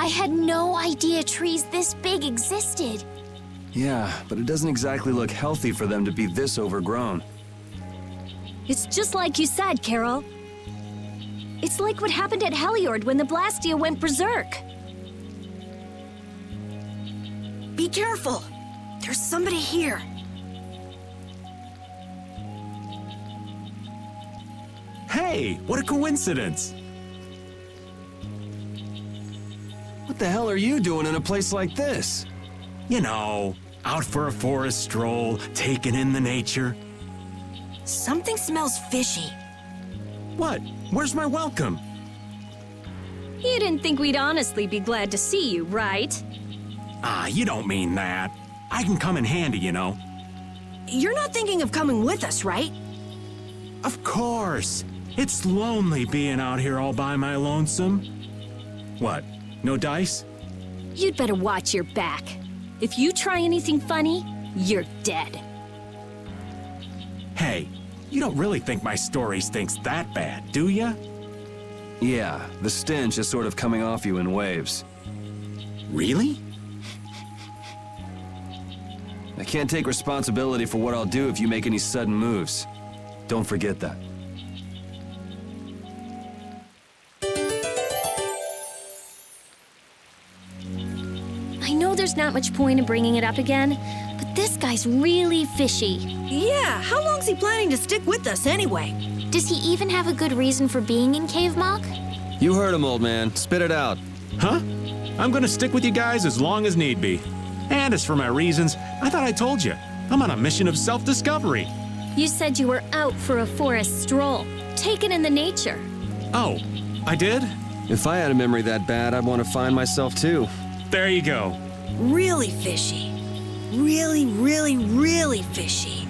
had no idea trees this big existed. Yeah, but it doesn't exactly look healthy for them to be this overgrown. It's just like you said, Carol. It's like what happened at Heliord when the Blastia went berserk. Be careful! There's somebody here. Hey, what a coincidence! What the hell are you doing in a place like this? You know, out for a forest stroll, taking in the nature. Something smells fishy. What? Where's my welcome? You didn't think we'd honestly be glad to see you, right? Ah, you don't mean that. I can come in handy, you know. You're not thinking of coming with us, right? Of course. It's lonely being out here all by my lonesome. What? No dice? You'd better watch your back. If you try anything funny, you're dead. Hey, you don't really think my story stinks that bad, do ya? Yeah, the stench is sort of coming off you in waves. Really? I can't take responsibility for what I'll do if you make any sudden moves. Don't forget that. I know there's not much point in bringing it up again, but this guy's really fishy. Yeah, how long's he planning to stick with us anyway? Does he even have a good reason for being in Cave Mock? You heard him, old man. Spit it out. Huh? I'm gonna stick with you guys as long as need be. And as for my reasons, I thought I told you. I'm on a mission of self-discovery. You said you were out for a forest stroll, taken in the nature. Oh, I did? If I had a memory that bad, I'd want to find myself too. There you go. Really fishy. Really, really, really fishy.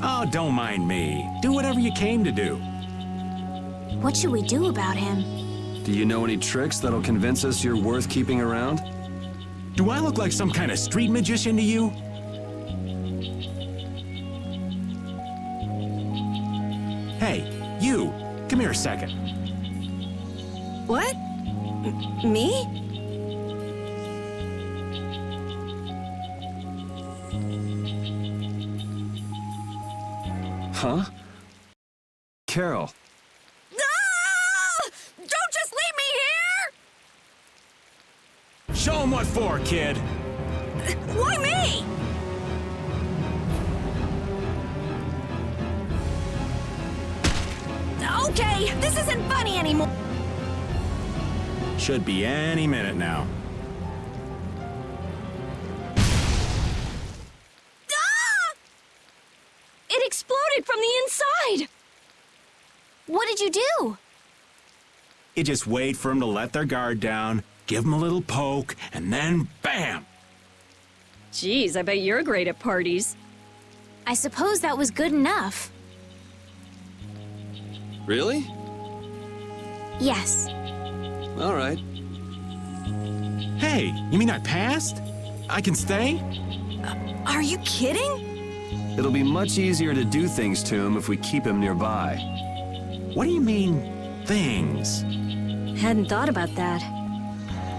Oh, don't mind me. Do whatever you came to do. What should we do about him? Do you know any tricks that'll convince us you're worth keeping around? Do I look like some kind of street magician to you? Hey, you! Come here a second. What? Me? Huh? Carol. Ah! Don't just leave me here! Show 'em what for, kid! Why me? Okay, this isn't funny anymore. Should be any minute now. Ah! It exploded from the inside! What did you do? You just wait for 'em to let their guard down, give 'em a little poke, and then BAM! Geez, I bet you're great at parties. I suppose that was good enough. Really? Yes. All right. Hey, you mean I passed? I can stay? Are you kidding? It'll be much easier to do things to him if we keep him nearby. What do you mean, things? Hadn't thought about that.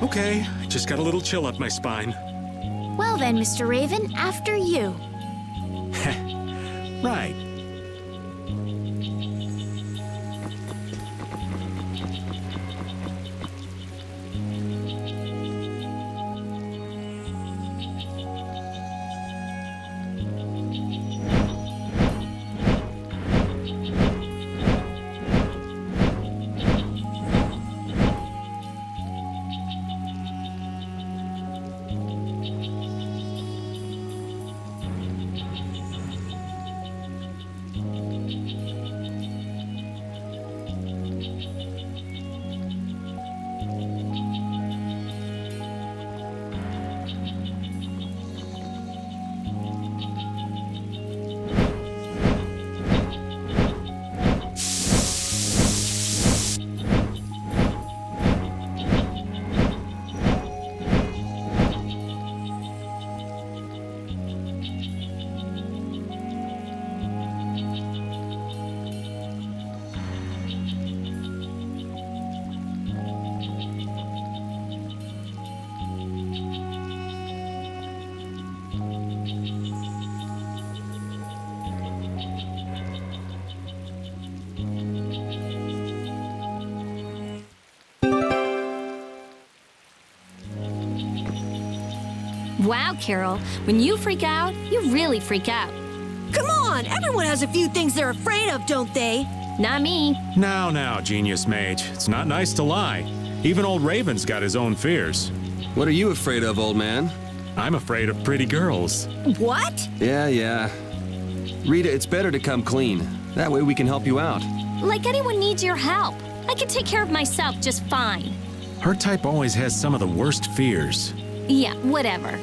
Okay, I just got a little chill up my spine. Well then, Mr. Raven, after you. Right. Wow, Carol, when you freak out, you really freak out. Come on, everyone has a few things they're afraid of, don't they? Not me. Now, Genius Mage. It's not nice to lie. Even old Raven's got his own fears. What are you afraid of, old man? I'm afraid of pretty girls. What? Yeah. Rita, it's better to come clean. That way we can help you out. Like anyone needs your help. I can take care of myself just fine. Her type always has some of the worst fears. Yeah, whatever.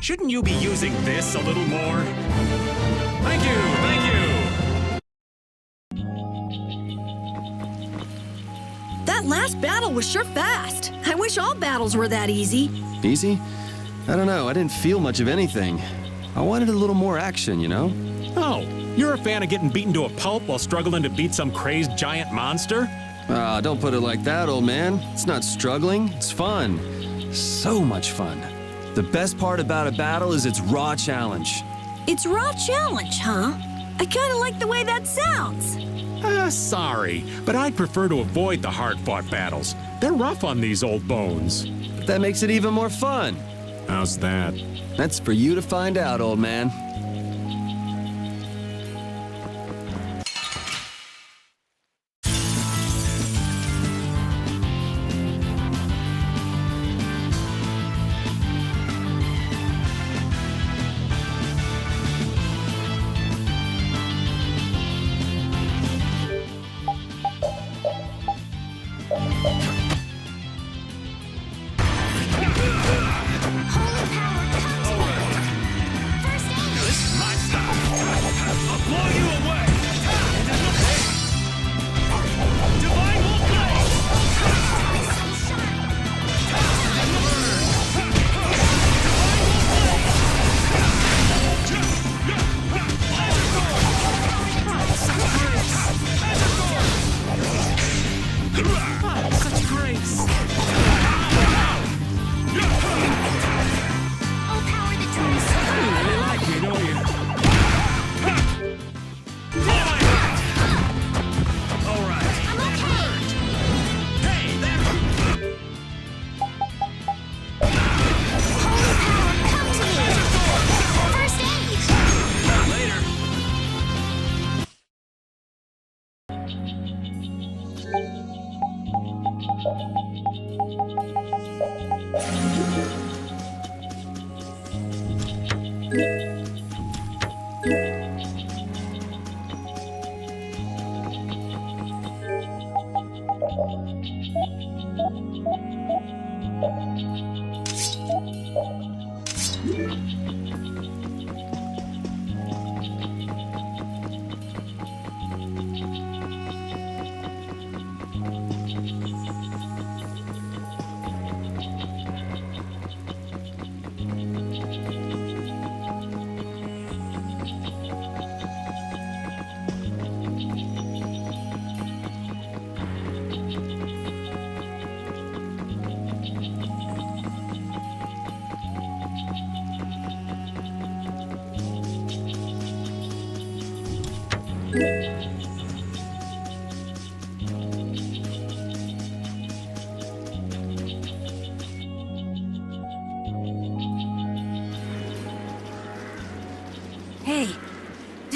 Shouldn't you be using this a little more? Thank you! That last battle was sure fast. I wish all battles were that easy. Easy? I don't know. I didn't feel much of anything. I wanted a little more action, you know? Oh, you're a fan of getting beaten to a pulp while struggling to beat some crazed giant monster? Ah, don't put it like that, old man. It's not struggling. It's fun. So much fun. The best part about a battle is its raw challenge. It's raw challenge, huh? I kind of like the way that sounds. Sorry, but I'd prefer to avoid the hard-fought battles. They're rough on these old bones. But that makes it even more fun. How's that? That's for you to find out, old man.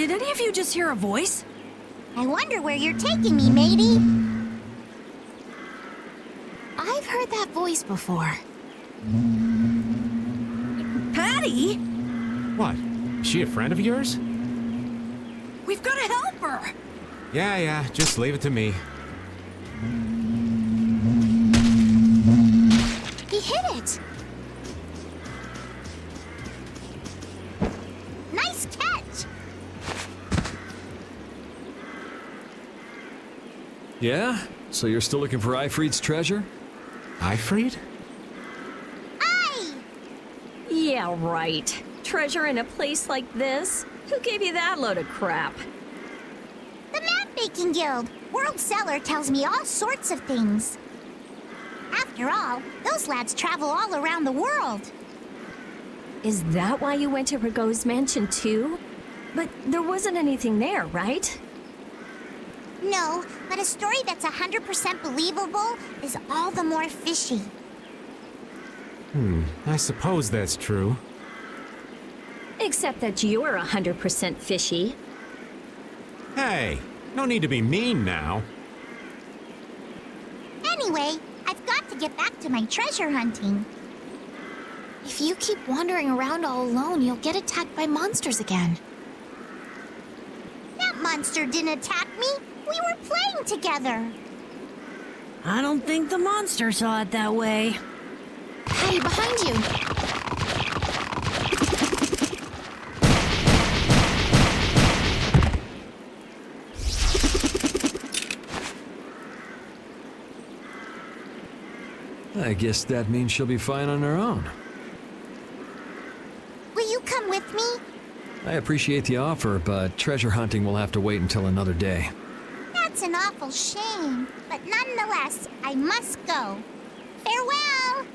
Did any of you just hear a voice? I wonder where you're taking me, matey. I've heard that voice before. Patty? What? Is she a friend of yours? We've got to help her. Yeah, just leave it to me. He hit it. Nice catch. Yeah? So you're still looking for Ifrit's treasure? Ifrit? Aye. Yeah, right. Treasure in a place like this? Who gave you that load of crap? The Map Making Guild. World Cellar tells me all sorts of things. After all, those lads travel all around the world. Is that why you went to Rigaud's mansion too? But there wasn't anything there, right? No, but a story that's 100% believable is all the more fishy. I suppose that's true. Except that you're 100% fishy. Hey, no need to be mean now. Anyway, I've got to get back to my treasure hunting. If you keep wandering around all alone, you'll get attacked by monsters again. That monster didn't attack me. We were playing together. I don't think the monster saw it that way. Patty, behind you. I guess that means she'll be fine on her own. Will you come with me? I appreciate the offer, but treasure hunting will have to wait until another day. That's an awful shame. But nonetheless, I must go. Farewell!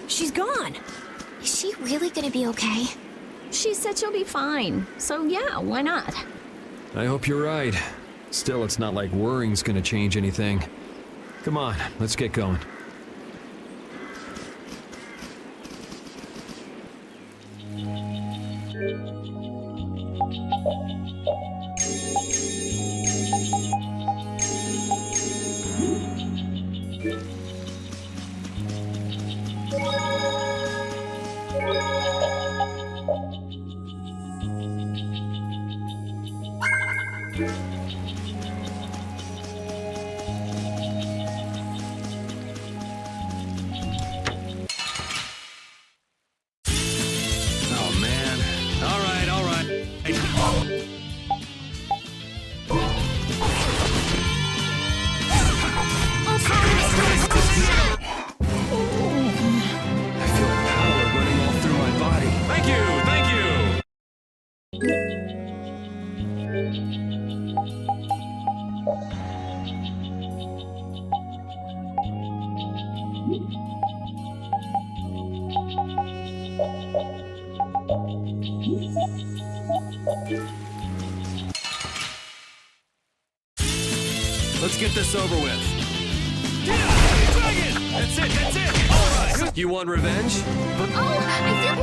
She's gone. Is she really gonna be okay? She said she'll be fine. So yeah, why not? I hope you're right. Still, it's not like worrying's gonna change anything. Come on, let's get going. Oh man. All right. I feel power running all through my body. Thank you! Let's get this over with. That's it! All right! You want revenge? Oh, I feel...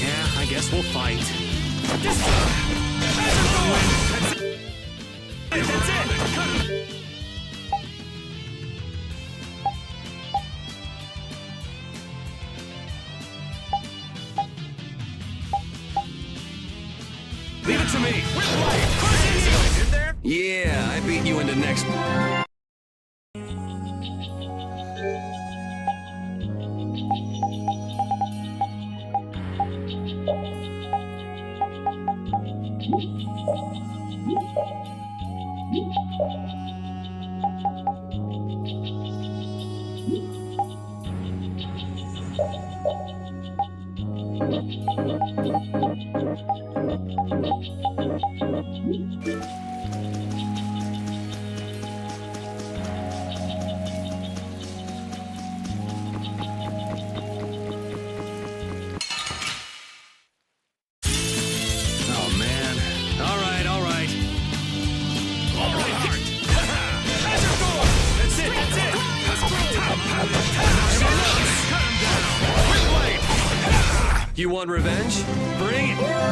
Yeah, I guess we'll fight. That's it! Leave it to me! Yeah, I beat you into next... Oh man. All right. You want revenge? Bring it!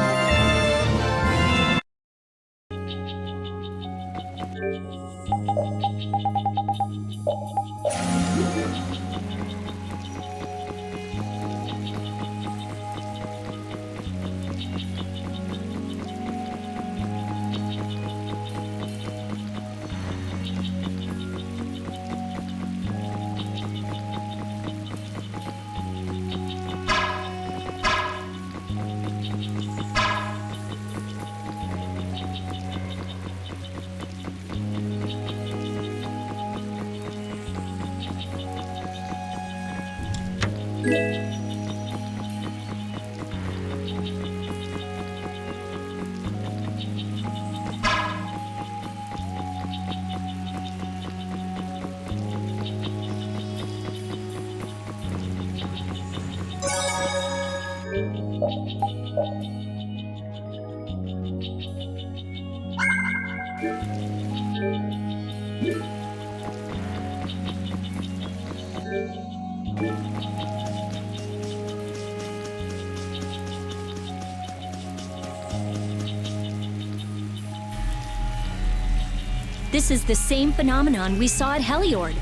This is the same phenomenon we saw at Heliord.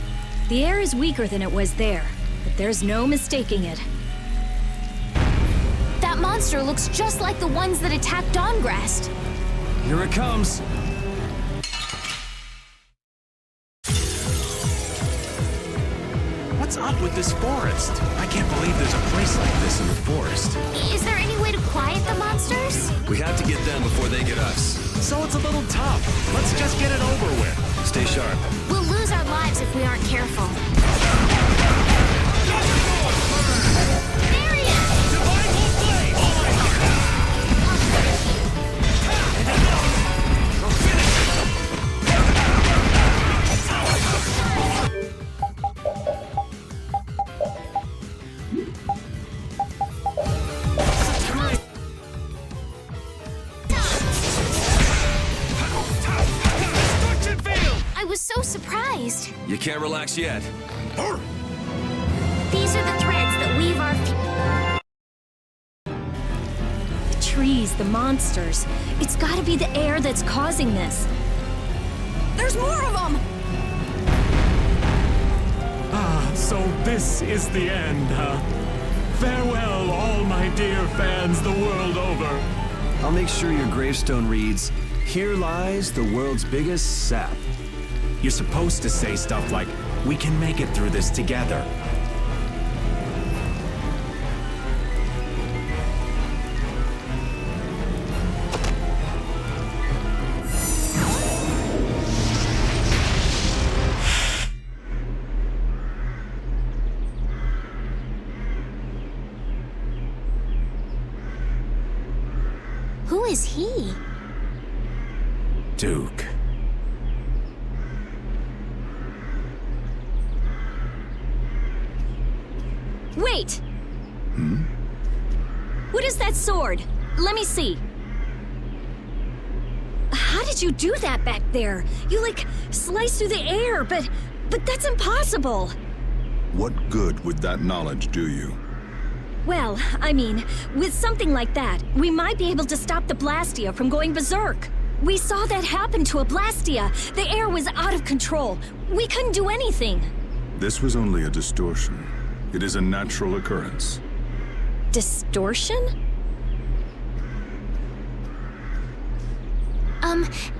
The air is weaker than it was there, but there's no mistaking it. That monster looks just like the ones that attacked Dawngrest. Here it comes. What's up with this forest? I can't believe there's a place like this in the forest. Is there any way to quiet the monsters? We have to get them before they get us. So it's a little tough. Let's just get it over with. Stay sharp. We'll lose our lives if we aren't careful. There he is! I was so surprised. You can't relax yet. These are the threads that weave our... The trees, the monsters. It's gotta be the air that's causing this. There's more of them! Ah, so this is the end, huh? Farewell, all my dear fans the world over. I'll make sure your gravestone reads, "Here lies the world's biggest sap." You're supposed to say stuff like, "We can make it through this together." Who is he? Duke. Wait! What is that sword? Let me see. How did you do that back there? You, like, sliced through the air, but that's impossible. What good would that knowledge do you? Well, I mean, with something like that, we might be able to stop the Blastia from going berserk. We saw that happen to a Blastia. The air was out of control. We couldn't do anything. This was only a distortion. It is a natural occurrence. Distortion?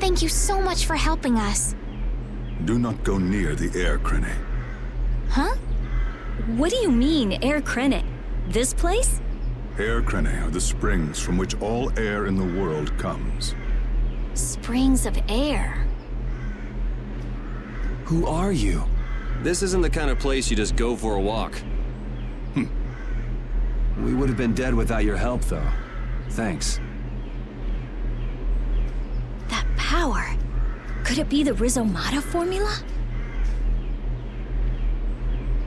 Thank you so much for helping us. Do not go near the air crene. Huh? What do you mean, Air Krennic? This place? Air crene are the springs from which all air in the world comes. Springs of air. Who are you? This isn't the kind of place you just go for a walk. We would have been dead without your help, though. Thanks. That power. Could it be the Rizomata formula?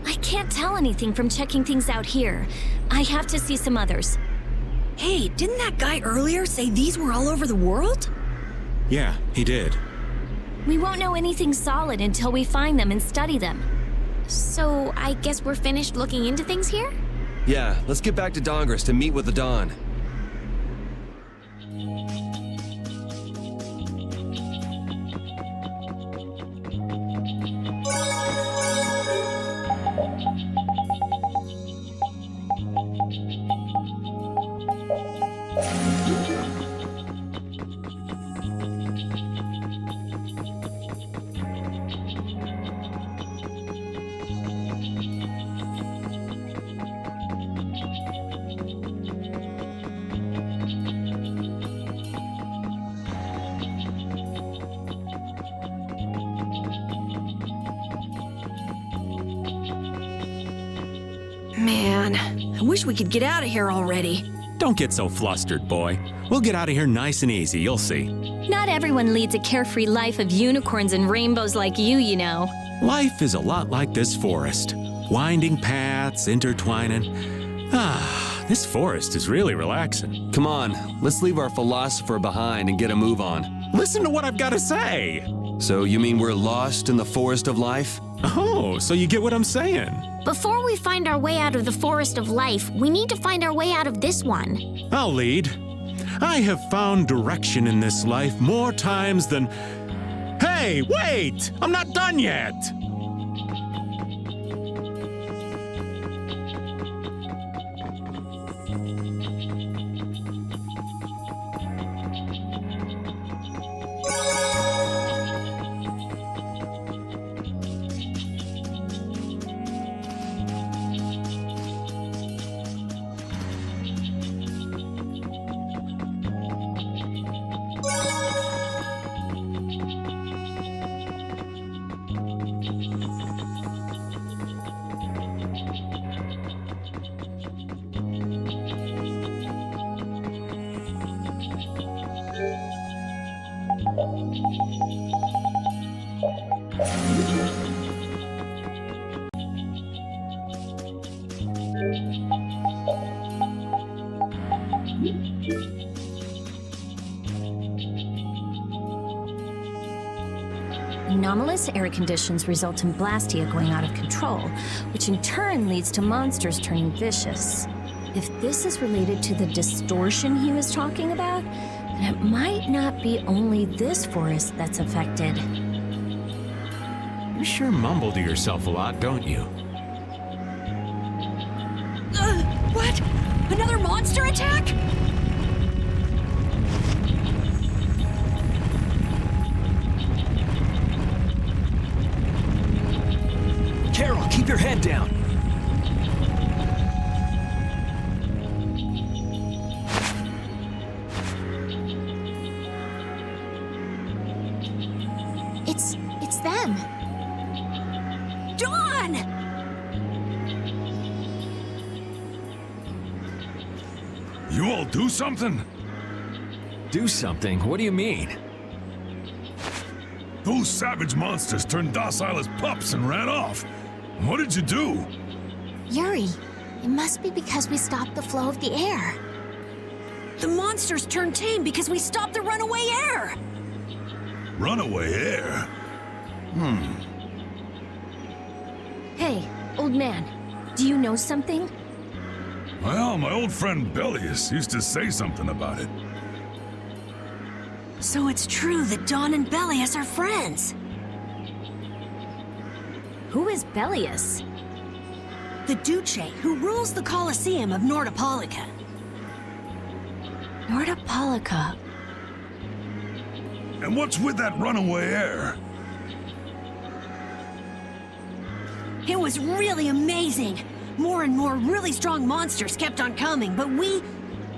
I can't tell anything from checking things out here. I have to see some others. Hey, didn't that guy earlier say these were all over the world? Yeah, he did. We won't know anything solid until we find them and study them. So, I guess we're finished looking into things here? Yeah, let's get back to Dongris to meet with the Dawn. Man, I wish we could get out of here already. Don't get so flustered, boy. We'll get out of here nice and easy, you'll see. Not everyone leads a carefree life of unicorns and rainbows like you know. Life is a lot like this forest. Winding paths, intertwining. This forest is really relaxing. Come on, let's leave our philosopher behind and get a move on. Listen to what I've got to say. So you mean we're lost in the forest of life? Oh, so you get what I'm saying. Before we find our way out of the forest of life, we need to find our way out of this one. I'll lead. I have found direction in this life more times than... Hey, wait! I'm not done yet! Anomalous air conditions result in Blastia going out of control, which in turn leads to monsters turning vicious. If this is related to the distortion he was talking about, then it might not be only this forest that's affected. You sure mumble to yourself a lot, don't you? What? Another monster attack? Carol, keep your head down. It's them. Dawn! You all do something? Do something? What do you mean? Those savage monsters turned docile as pups and ran off. What did you do? Yuri, it must be because we stopped the flow of the air. The monsters turned tame because we stopped the runaway air! Runaway air? Hey, old man, do you know something? Well, my old friend Bellius used to say something about it. So it's true that Dawn and Bellius are friends. Who is Bellius? The Duce who rules the Colosseum of Nordopolica. Nordopolica. And what's with that runaway air? It was really amazing. More and more really strong monsters kept on coming, but we...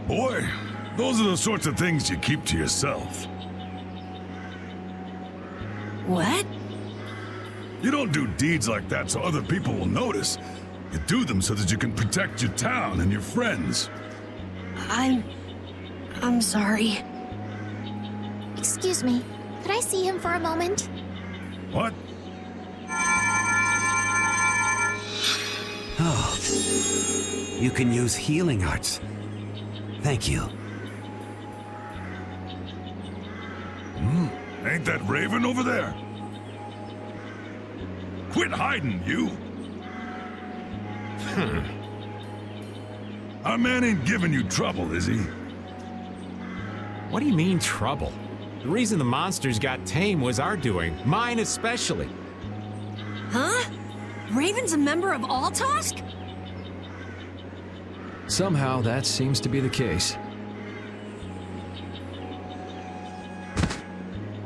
Boy, those are the sorts of things you keep to yourself. What? You don't do deeds like that so other people will notice. You do them so that you can protect your town and your friends. I'm sorry. Excuse me, could I see him for a moment? What? Oh, you can use healing arts. Thank you. Ain't that Raven over there? Quit hiding, you! Our man ain't giving you trouble, is he? What do you mean, trouble? The reason the monsters got tame was our doing, mine especially. Huh? Raven's a member of Altosk? Somehow that seems to be the case.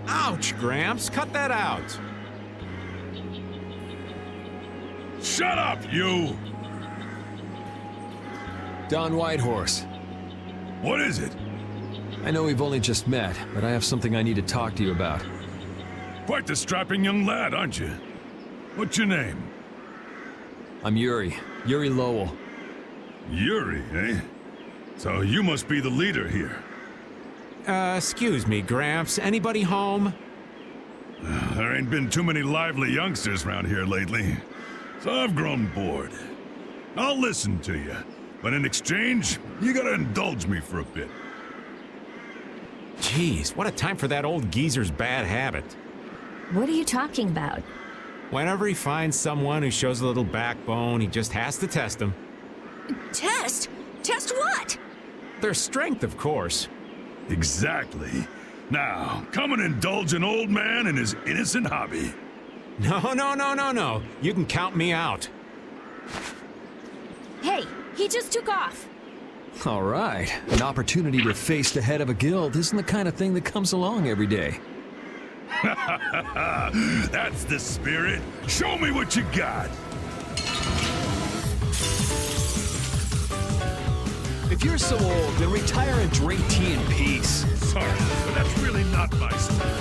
Ouch, Gramps, cut that out. Shut up, you! Don Whitehorse. What is it? I know we've only just met, but I have something I need to talk to you about. Quite the strapping young lad, aren't you? What's your name? I'm Yuri. Yuri Lowell. Yuri, eh? So you must be the leader here. Excuse me, Gramps. Anybody home? There ain't been too many lively youngsters around here lately, so I've grown bored. I'll listen to you, but in exchange, you gotta indulge me for a bit. Jeez, what a time for that old geezer's bad habit. What are you talking about? Whenever he finds someone who shows a little backbone, he just has to test them. Test? Test what? Their strength, of course. Exactly. Now, come and indulge an old man in his innocent hobby. No. You can count me out. Hey, he just took off. All right. An opportunity to face the head of a guild isn't the kind of thing that comes along every day. That's the spirit. Show me what you got. If you're so old, then retire and drink tea in peace. Sorry, but that's really not my style.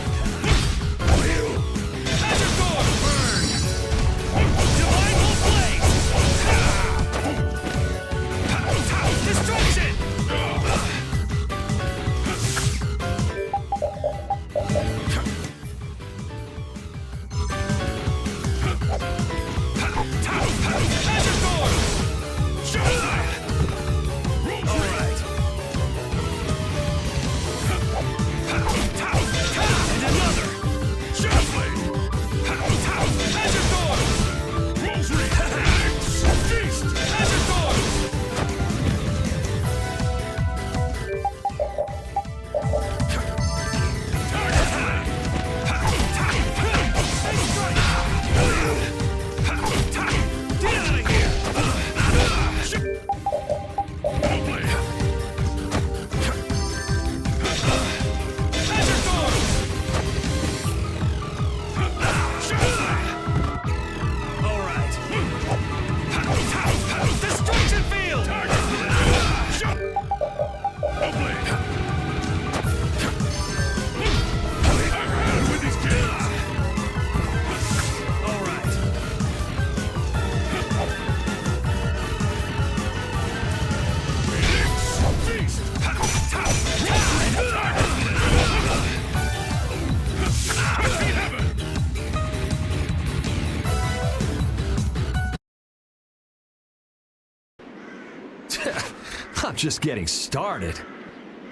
I'm just getting started.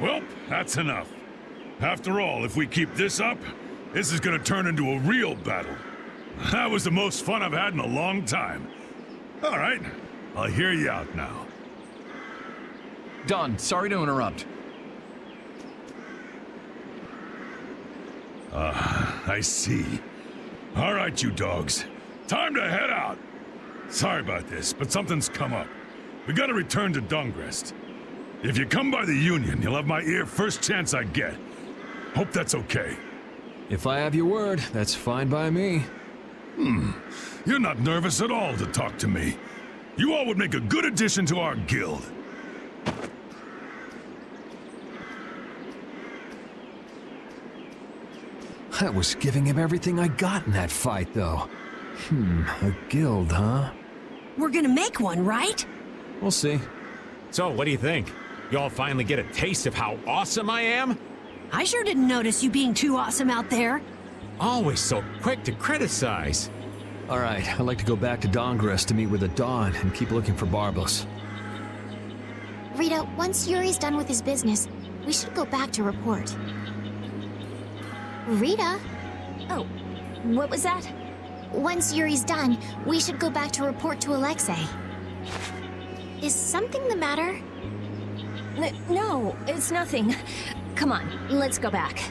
Well, that's enough. After all, if we keep this up, this is gonna turn into a real battle. That was the most fun I've had in a long time. All right, I'll hear you out now. Don, sorry to interrupt. I see. All right, you dogs. Time to head out. Sorry about this, but something's come up. We gotta return to Dungrest. If you come by the Union, you'll have my ear first chance I get. Hope that's okay. If I have your word, that's fine by me. You're not nervous at all to talk to me. You all would make a good addition to our guild. I was giving him everything I got in that fight, though. A guild, huh? We're gonna make one, right? We'll see. So, what do you think? Y'all finally get a taste of how awesome I am? I sure didn't notice you being too awesome out there. Always so quick to criticize. All right, I'd like to go back to Dongrest to meet with the Dawn and keep looking for Barbos. Rita, once Yuri's done with his business, we should go back to report. Rita? Oh, what was that? Once Yuri's done, we should go back to report to Alexei. Is something the matter? No, it's nothing. Come on, let's go back.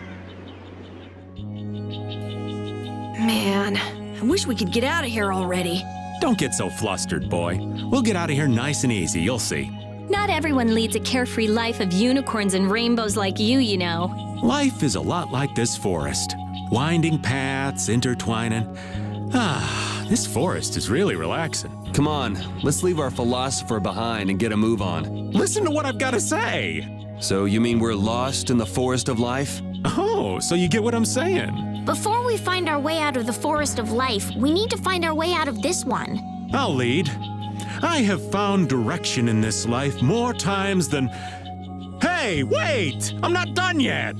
Man, I wish we could get out of here already. Don't get so flustered, boy. We'll get out of here nice and easy, you'll see. Not everyone leads a carefree life of unicorns and rainbows like you know. Life is a lot like this forest. Winding paths, intertwining. This forest is really relaxing. Come on, let's leave our philosopher behind and get a move on. Listen to what I've got to say. So you mean we're lost in the forest of life? Oh, so you get what I'm saying. Before we find our way out of the forest of life, we need to find our way out of this one. I'll lead. I have found direction in this life more times than... Hey, wait! I'm not done yet!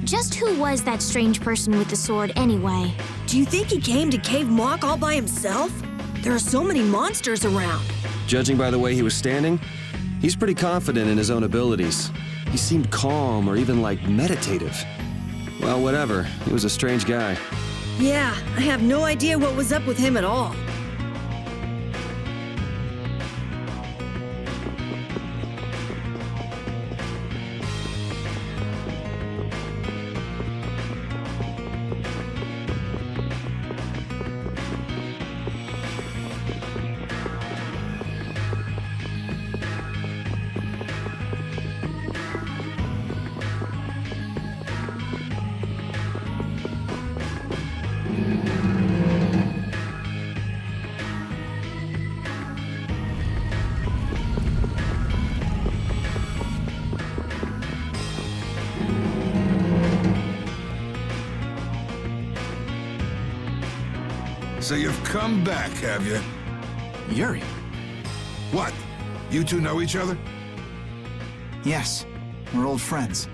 Just who was that strange person with the sword anyway? Do you think he came to Cave Mock all by himself? There are so many monsters around. Judging by the way he was standing, he's pretty confident in his own abilities. He seemed calm or even like meditative. Well, whatever. He was a strange guy. Yeah, I have no idea what was up with him at all. So you've come back, have you? Yuri? What? You two know each other? Yes, we're old friends.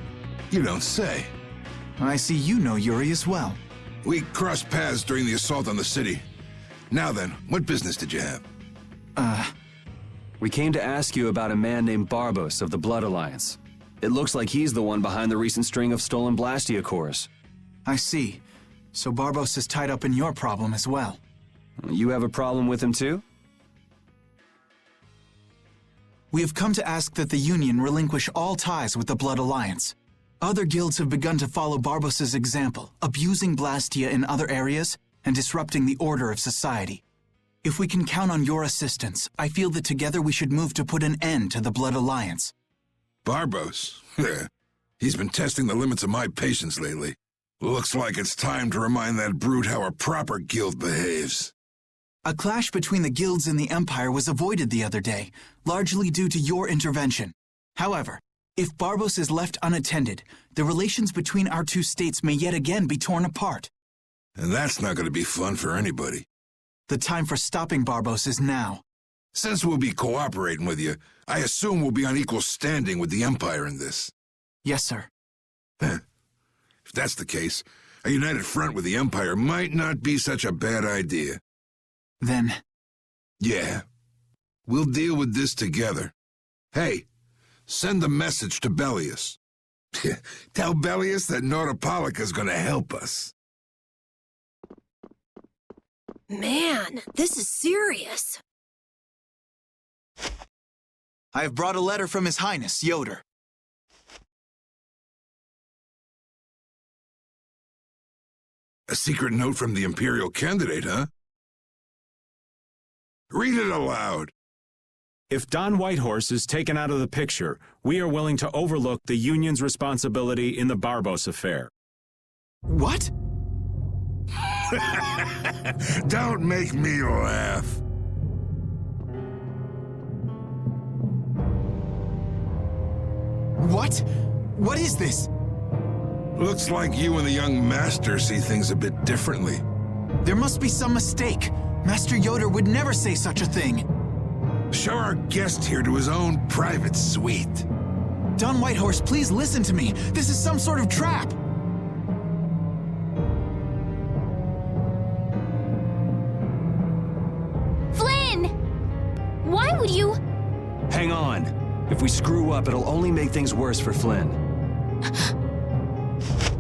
You don't say. I see you know Yuri as well. We crossed paths during the assault on the city. Now then, what business did you have? We came to ask you about a man named Barbos of the Blood Alliance. It looks like he's the one behind the recent string of stolen Blastia cores. I see. So Barbos is tied up in your problem as well. You have a problem with him too? We have come to ask that the Union relinquish all ties with the Blood Alliance. Other guilds have begun to follow Barbos's example, abusing Blastia in other areas and disrupting the order of society. If we can count on your assistance, I feel that together we should move to put an end to the Blood Alliance. Barbos? He's been testing the limits of my patience lately. Looks like it's time to remind that brute how a proper guild behaves. A clash between the guilds and the Empire was avoided the other day, largely due to your intervention. However, if Barbos is left unattended, the relations between our two states may yet again be torn apart. And that's not going to be fun for anybody. The time for stopping Barbos is now. Since we'll be cooperating with you, I assume we'll be on equal standing with the Empire in this. Yes, sir. If that's the case, a united front with the Empire might not be such a bad idea. Then... Yeah. We'll deal with this together. Hey, send a message to Bellius. Tell Bellius that Nordopolica's gonna help us. Man, this is serious. I have brought a letter from His Highness, Yoder. A secret note from the Imperial candidate, huh? Read it aloud. If Don Whitehorse is taken out of the picture, we are willing to overlook the Union's responsibility in the Barbos affair. What? Don't make me laugh. What? What is this? Looks like you and the young master see things a bit differently. There must be some mistake. Master Yoder would never say such a thing. Show our guest here to his own private suite. Don Whitehorse, please listen to me. This is some sort of trap. Flynn! Why would you... Hang on. If we screw up, it'll only make things worse for Flynn.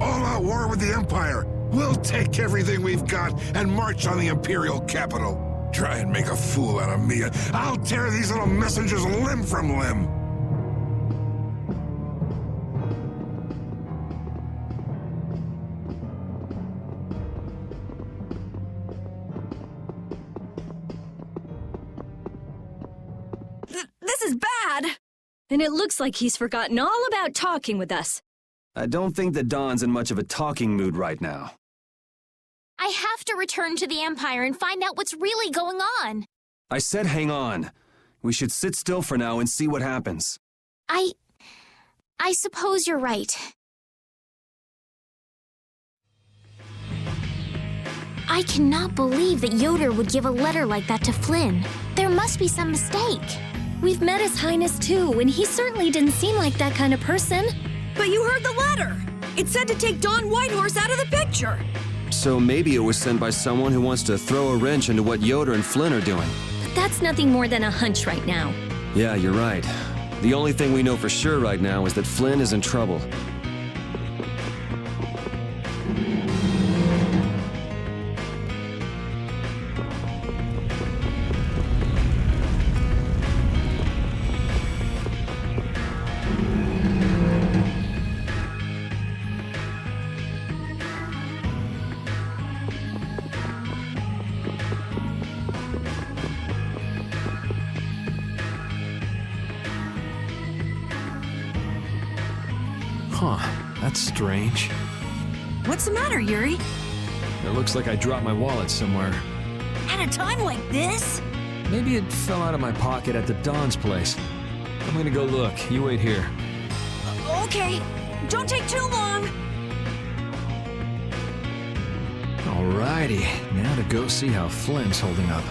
All-out war with the Empire. We'll take everything we've got and march on the Imperial capital. Try and make a fool out of me. I'll tear these little messengers limb from limb. This is bad! And it looks like he's forgotten all about talking with us. I don't think that Don's in much of a talking mood right now. I have to return to the Empire and find out what's really going on. I said hang on. We should sit still for now and see what happens. I suppose you're right. I cannot believe that Yoder would give a letter like that to Flynn. There must be some mistake. We've met His Highness too, and he certainly didn't seem like that kind of person. But you heard the letter! It said to take Don Whitehorse out of the picture! So maybe it was sent by someone who wants to throw a wrench into what Yoder and Flynn are doing. But that's nothing more than a hunch right now. Yeah, you're right. The only thing we know for sure right now is that Flynn is in trouble. Huh, that's strange. What's the matter, Yuri? It looks like I dropped my wallet somewhere. At a time like this? Maybe it fell out of my pocket at the Don's place. I'm gonna go look. You wait here. Okay. Don't take too long. Alrighty, now to go see how Flynn's holding up.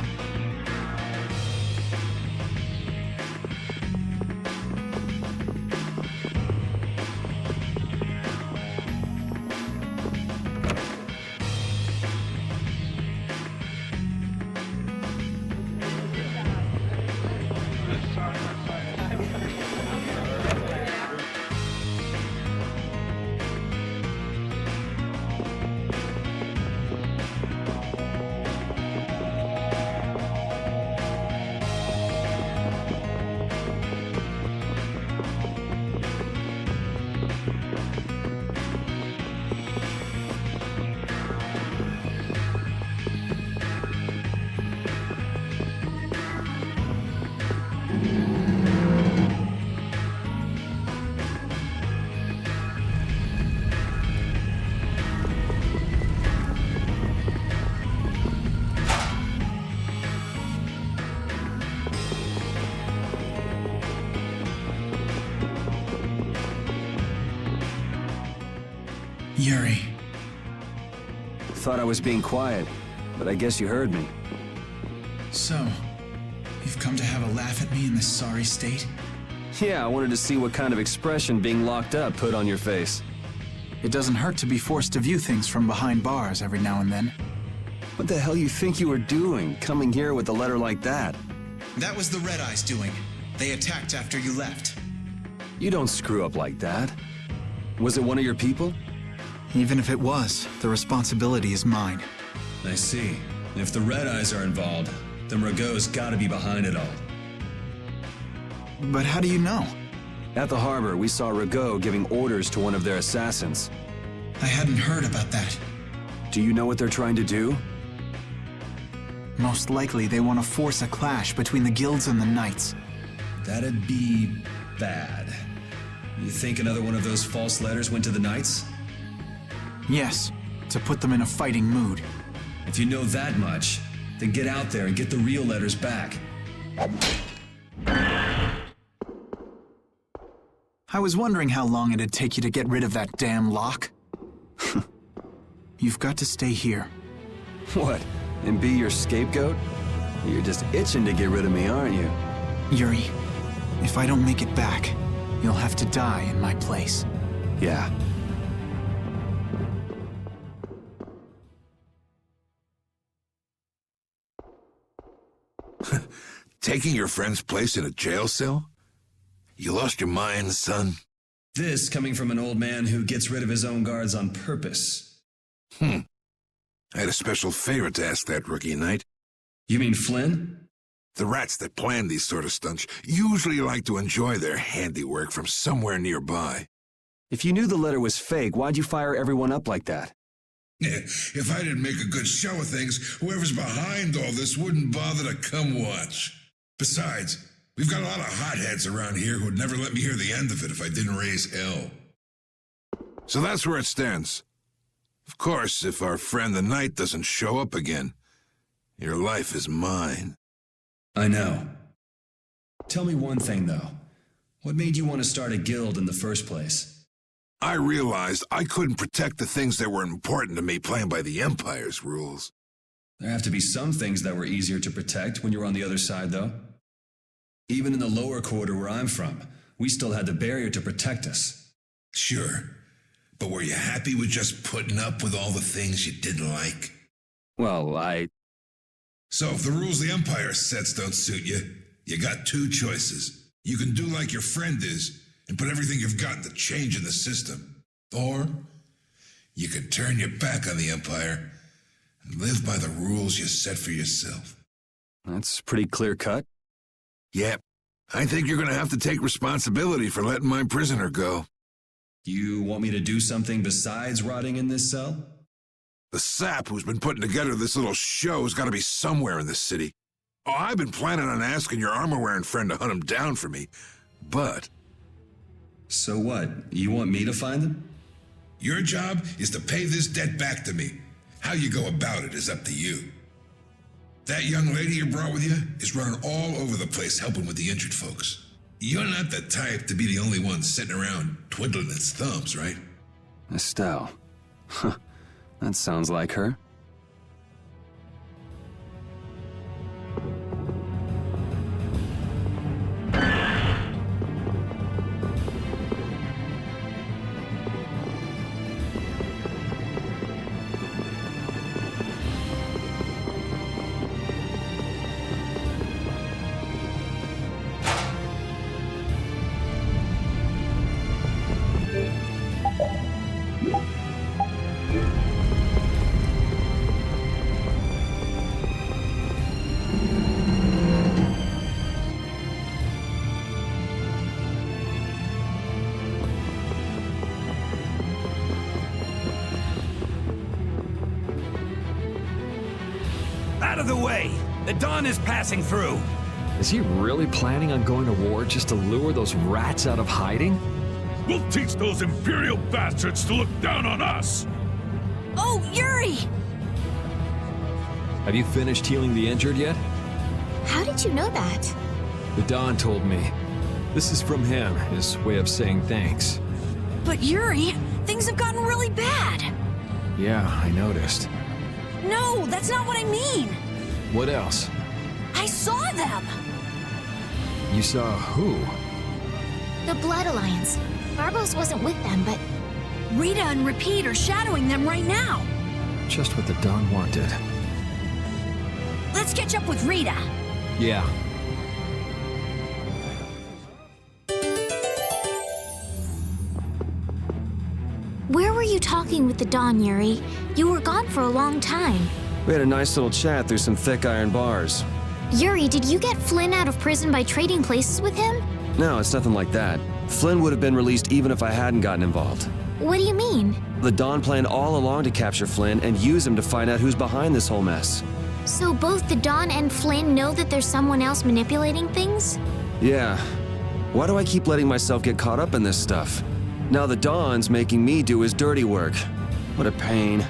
Yuri. Thought I was being quiet, but I guess you heard me. So, you've come to have a laugh at me in this sorry state? Yeah, I wanted to see what kind of expression being locked up put on your face. It doesn't hurt to be forced to view things from behind bars every now and then. What the hell you think you were doing, coming here with a letter like that? That was the Red Eyes doing. They attacked after you left. You don't screw up like that. Was it one of your people? Even if it was, the responsibility is mine. I see. If the Red Eyes are involved, then Rago's gotta be behind it all. But how do you know? At the harbor, we saw Rago giving orders to one of their assassins. I hadn't heard about that. Do you know what they're trying to do? Most likely they want to force a clash between the guilds and the knights. That'd be bad. You think another one of those false letters went to the knights? Yes, to put them in a fighting mood. If you know that much, then get out there and get the real letters back. I was wondering how long it'd take you to get rid of that damn lock. You've got to stay here. What? And be your scapegoat? You're just itching to get rid of me, aren't you? Yuri, if I don't make it back, you'll have to die in my place. Yeah. Taking your friend's place in a jail cell? You lost your mind, son? This coming from an old man who gets rid of his own guards on purpose. I had a special favor to ask that rookie knight. You mean Flynn? The rats that plan these sort of stunts usually like to enjoy their handiwork from somewhere nearby. If you knew the letter was fake, why'd you fire everyone up like that? If I didn't make a good show of things, whoever's behind all this wouldn't bother to come watch. Besides, we've got a lot of hotheads around here who'd never let me hear the end of it if I didn't raise hell. So that's where it stands. Of course, if our friend the knight doesn't show up again, your life is mine. I know. Tell me one thing, though. What made you want to start a guild in the first place? I realized I couldn't protect the things that were important to me playing by the Empire's rules. There have to be some things that were easier to protect when you were on the other side, though. Even in the lower quarter where I'm from, we still had the barrier to protect us. Sure. But were you happy with just putting up with all the things you didn't like? Well, So if the rules the Empire sets don't suit you, you got two choices. You can do like your friend is and put everything you've got into change in the system. Or you can turn your back on the Empire and live by the rules you set for yourself. That's pretty clear-cut. Yep. I think you're going to have to take responsibility for letting my prisoner go. You want me to do something besides rotting in this cell? The sap who's been putting together this little show's got to be somewhere in this city. Oh, I've been planning on asking your armor-wearing friend to hunt him down for me, but... So what? You want me to find them? Your job is to pay this debt back to me. How you go about it is up to you. That young lady you brought with you is running all over the place helping with the injured folks. You're not the type to be the only one sitting around twiddling its thumbs, right? Estelle. Huh. That sounds like her. Out of the way! The dawn is passing through! Is he really planning on going to war just to lure those rats out of hiding? We'll teach those Imperial bastards to look down on us! Oh, Yuri! Have you finished healing the injured yet? How did you know that? The Don told me. This is from him, his way of saying thanks. But Yuri, things have gotten really bad. Yeah, I noticed. No, that's not what I mean. What else? I saw them. You saw who? The Blood Alliance. Barbos wasn't with them, but... Rita and Repeat are shadowing them right now. Just what the Don wanted. Let's catch up with Rita. Yeah. Where were you talking with the Don, Yuri? You were gone for a long time. We had a nice little chat through some thick iron bars. Yuri, did you get Flynn out of prison by trading places with him? No, it's nothing like that. Flynn would have been released even if I hadn't gotten involved. What do you mean? The Dawn planned all along to capture Flynn and use him to find out who's behind this whole mess. So both the Dawn and Flynn know that there's someone else manipulating things? Yeah. Why do I keep letting myself get caught up in this stuff? Now the Dawn's making me do his dirty work. What a pain.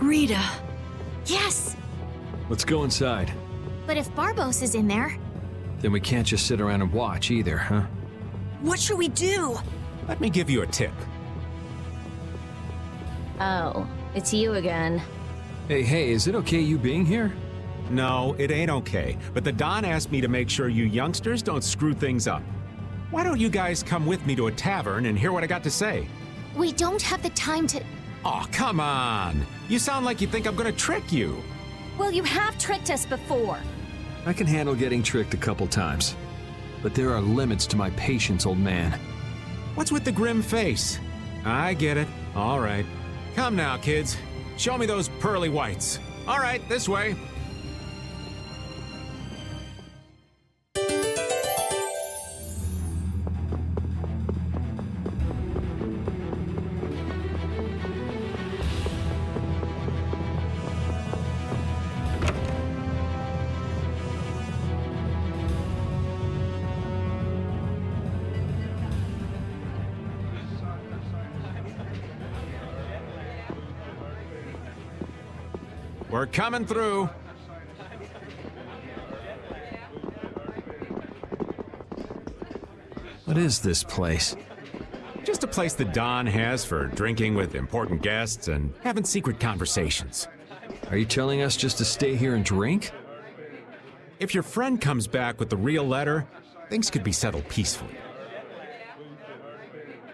Rita. Yes! Let's go inside. But if Barbos is in there... Then we can't just sit around and watch either, huh? What should we do? Let me give you a tip. Oh, it's you again. Hey, is it okay you being here? No, it ain't okay. But the Don asked me to make sure you youngsters don't screw things up. Why don't you guys come with me to a tavern and hear what I got to say? We don't have the time to... Oh, come on! You sound like you think I'm gonna trick you. Well, you have tricked us before. I can handle getting tricked a couple times. But there are limits to my patience, old man. What's with the grim face? I get it. All right. Come now, kids. Show me those pearly whites. All right, this way. We're coming through. What is this place? Just a place the Don has for drinking with important guests and having secret conversations. Are you telling us just to stay here and drink? If your friend comes back with the real letter, things could be settled peacefully.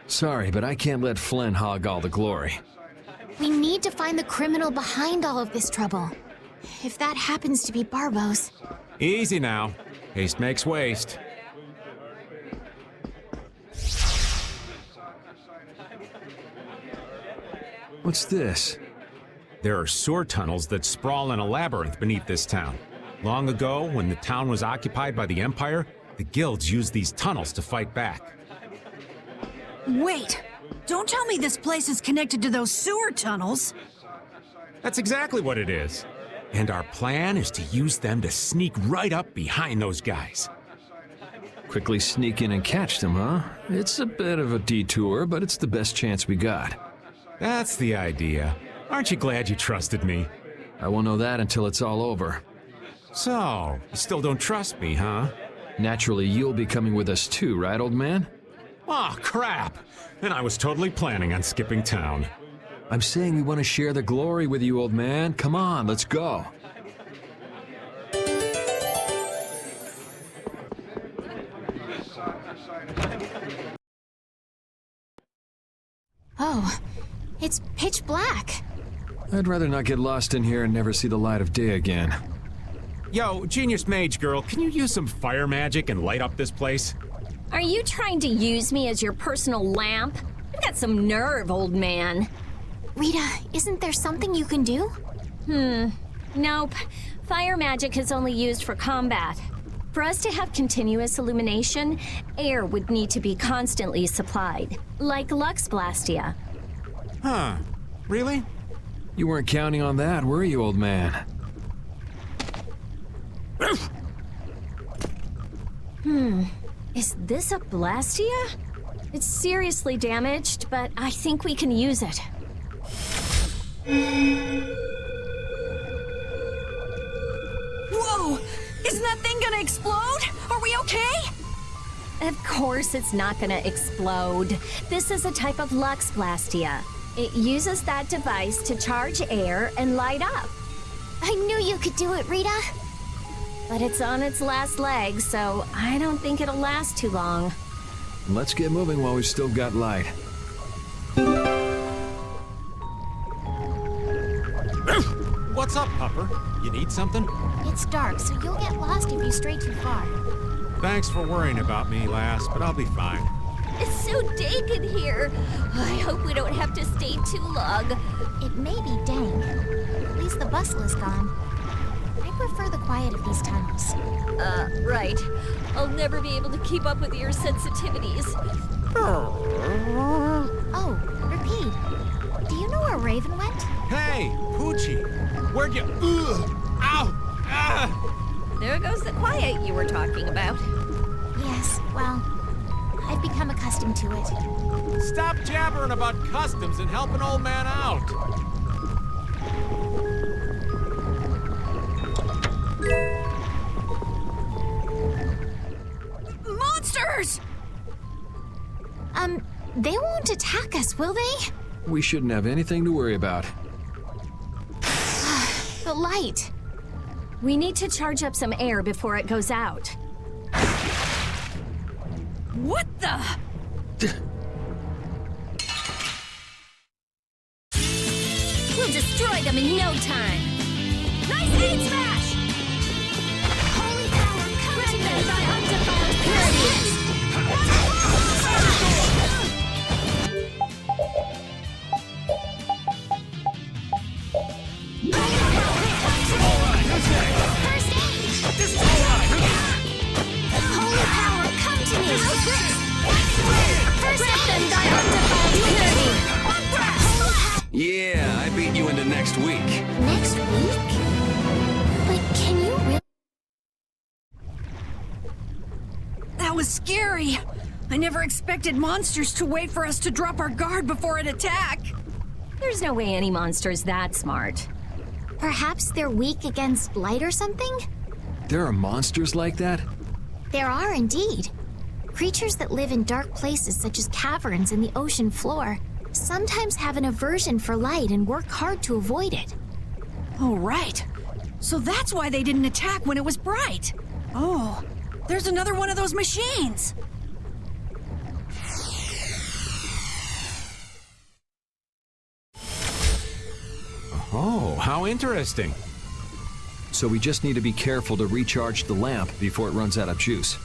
Sorry, but I can't let Flynn hog all the glory. We need to find the criminal behind all of this trouble. If that happens to be Barbos... Easy now. Haste makes waste. What's this? There are sewer tunnels that sprawl in a labyrinth beneath this town. Long ago, when the town was occupied by the Empire, the guilds used these tunnels to fight back. Wait! Don't tell me this place is connected to those sewer tunnels! That's exactly what it is. And our plan is to use them to sneak right up behind those guys. Quickly sneak in and catch them, huh? It's a bit of a detour, but it's the best chance we got. That's the idea. Aren't you glad you trusted me? I won't know that until it's all over. So, you still don't trust me, huh? Naturally, you'll be coming with us too, right, old man? Aw, crap! And I was totally planning on skipping town. I'm saying we want to share the glory with you, old man. Come on, let's go. It's pitch black. I'd rather not get lost in here and never see the light of day again. Yo, Genius Mage Girl, can you use some fire magic and light up this place? Are you trying to use me as your personal lamp? You've got some nerve, old man. Rita, isn't there something you can do? Nope. Fire magic is only used for combat. For us to have continuous illumination, air would need to be constantly supplied, like Lux Blastia. Huh. Really? You weren't counting on that, were you, old man? Is this a Blastia? It's seriously damaged, but I think we can use it. Whoa! Isn't that thing gonna explode? Are we okay? Of course it's not gonna explode. This is a type of Lux Blastia. It uses that device to charge air and light up. I knew you could do it, Rita. But it's on its last leg, so I don't think it'll last too long. Let's get moving while we've still got light. What's up, Pupper? You need something? It's dark, so you'll get lost if you stray too far. Thanks for worrying about me, lass, but I'll be fine. It's so dank in here. I hope we don't have to stay too long. It may be dank. At least the bustle is gone. I prefer the quiet of these tunnels. Right. I'll never be able to keep up with your sensitivities. Oh, Repeat. Do you know where Raven went? Hey, Poochie! Where'd you... Ugh! Ow! Ah! There goes the quiet you were talking about. Yes, well, I've become accustomed to it. Stop jabbering about customs and help an old man out! Monsters! They won't attack us, will they? We shouldn't have anything to worry about. The light. We need to charge up some air before it goes out. What the? We'll destroy them in no time. Nice aid smash! Holy power, come to me! Thy undefiled purity! First aid! Holy power, come to me! First aid! Thy undefiled purity! Yeah, I beat you into next week. Next week? But can you really? That was scary. I never expected monsters to wait for us to drop our guard before an attack. There's no way any monster's that smart. Perhaps they're weak against light or something? There are monsters like that? There are indeed. Creatures that live in dark places such as caverns in the ocean floor sometimes have an aversion for light and work hard to avoid it. Oh, right. So that's why they didn't attack when it was bright. Oh, there's another one of those machines. Oh, how interesting. So we just need to be careful to recharge the lamp before it runs out of juice.